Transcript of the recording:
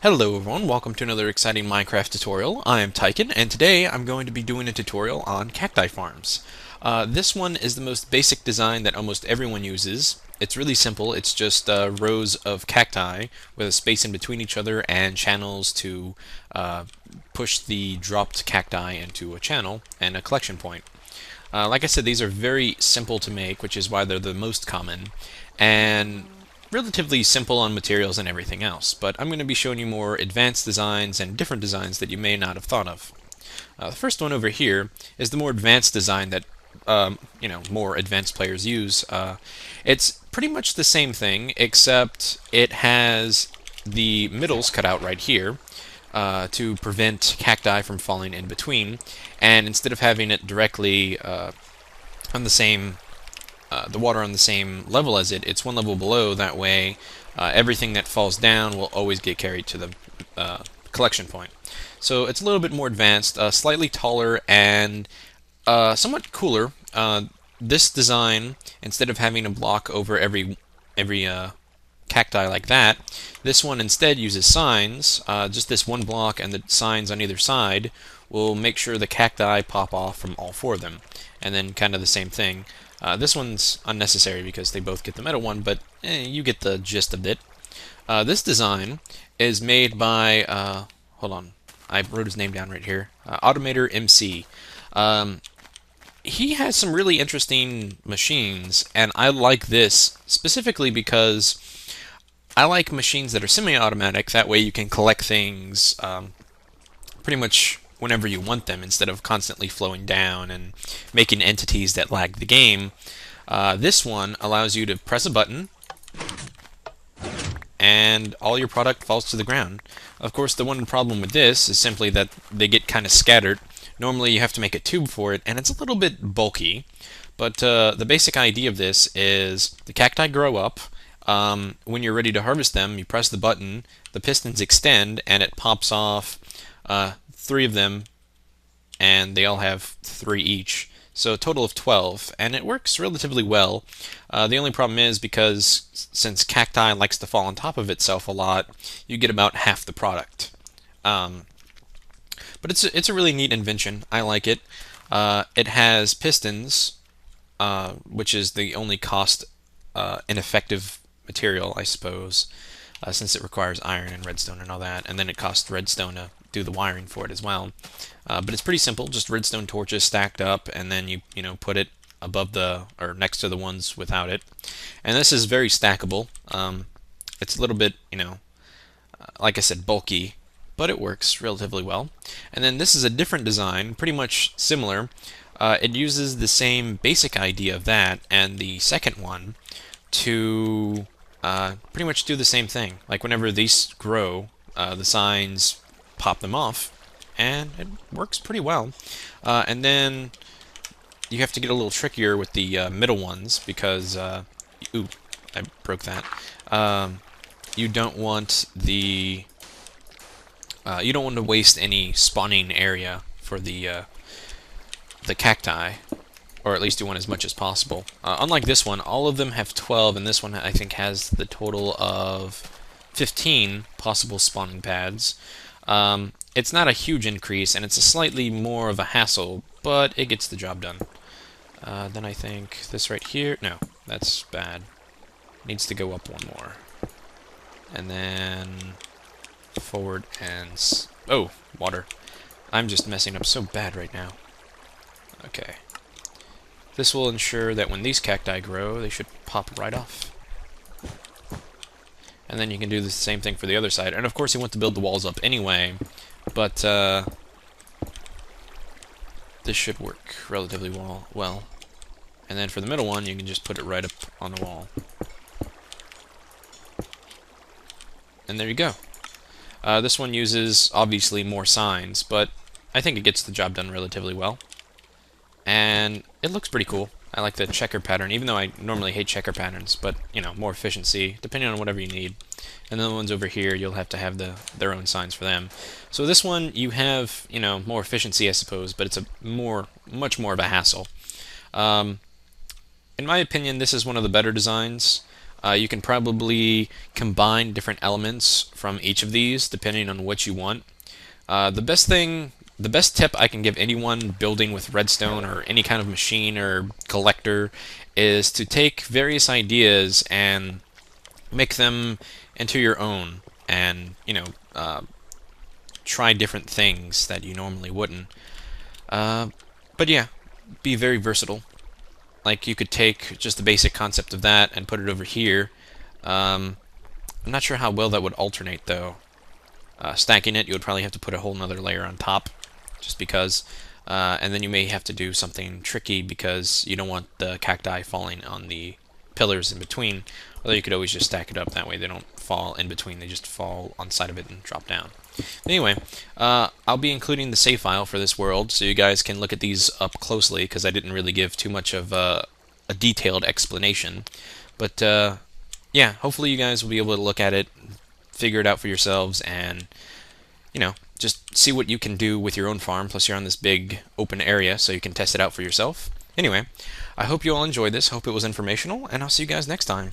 Hello everyone, welcome to another exciting Minecraft tutorial. I am Tyken, and today I'm going to be doing a tutorial on cacti farms. This one is the most basic design that almost everyone uses. It's really simple, it's just rows of cacti with a space in between each other and channels to push the dropped cacti into a channel and a collection point. Like I said, these are very simple to make, which is why they're the most common, and relatively simple on materials and everything else. But I'm going to be showing you more advanced designs and different designs that you may not have thought of. The first one over here is the more advanced design that more advanced players use. It's pretty much the same thing, except it has the middles cut out right here to prevent cacti from falling in between, and instead of having it directly on the water on the same level as it, it's one level below. That way, everything that falls down will always get carried to the collection point. So it's a little bit more advanced, slightly taller, and somewhat cooler. This design, instead of having a block over every cacti like that, this one instead uses signs. Just this one block and the signs on either side will make sure the cacti pop off from all four of them. And then kind of the same thing. This one's unnecessary because they both get the metal one, but you get the gist of it. This design is made by, hold on, I wrote his name down right here, Automator MC. He has some really interesting machines, and I like this specifically because I like machines that are semi-automatic. That way you can collect things pretty much whenever you want them instead of constantly flowing down and making entities that lag the game. This one allows you to press a button and all your product falls to the ground. Of course, the one problem with this is simply that they get kind of scattered. Normally you have to make a tube for it, and it's a little bit bulky, but the basic idea of this is the cacti grow up. When you're ready to harvest them, you press the button, the pistons extend, and it pops off 3 of them, and they all have 3 each. So a total of 12, and it works relatively well. The only problem is because since cacti likes to fall on top of itself a lot, you get about half the product. But it's a really neat invention. I like it. It has pistons, which is the only cost ineffective material, I suppose, since it requires iron and redstone and all that, and then it costs redstone to do the wiring for it as well. But it's pretty simple, just redstone torches stacked up, and then you put it above the or next to the ones without it. And this is very stackable. It's a little bit, like I said, bulky, but it works relatively well. And then this is a different design, pretty much similar. It uses the same basic idea of that and the second one to pretty much do the same thing. Like whenever these grow, the signs pop them off, and it works pretty well. And then you have to get a little trickier with the middle ones because, ooh, I broke that. You don't want to waste any spawning area for the cacti, or at least you want as much as possible. Unlike this one, all of them have 12, and this one I think has the total of 15 possible spawning pads. It's not a huge increase, and it's a slightly more of a hassle, but it gets the job done. Then I think this right here, no, that's bad. Needs to go up one more. And then forward and oh, water. I'm just messing up so bad right now. Okay. This will ensure that when these cacti grow, they should pop right off. And then you can do the same thing for the other side. And of course you want to build the walls up anyway, but this should work relatively well. And then for the middle one, you can just put it right up on the wall. And there you go. This one uses, obviously, more signs, but I think it gets the job done relatively well. And it looks pretty cool. I like the checker pattern, even though I normally hate checker patterns, but, more efficiency, depending on whatever you need. And then the ones over here, you'll have to have their own signs for them. So this one, you have, more efficiency, I suppose, but it's much more of a hassle. In my opinion, this is one of the better designs. You can probably combine different elements from each of these depending on what you want. The best tip I can give anyone building with redstone or any kind of machine or collector is to take various ideas and make them into your own, and try different things that you normally wouldn't. But yeah, be very versatile. Like you could take just the basic concept of that and put it over here. I'm not sure how well that would alternate though. Stacking it, you would probably have to put a whole nother layer on top, just because. And then you may have to do something tricky because you don't want the cacti falling on the pillars in between. Although you could always just stack it up, that way they don't fall in between, they just fall on the side of it and drop down. Anyway, I'll be including the save file for this world so you guys can look at these up closely, because I didn't really give too much of a detailed explanation. But yeah, hopefully you guys will be able to look at it, figure it out for yourselves, and just see what you can do with your own farm. Plus you're on this big open area, so you can test it out for yourself. Anyway, I hope you all enjoyed this, hope it was informational, and I'll see you guys next time.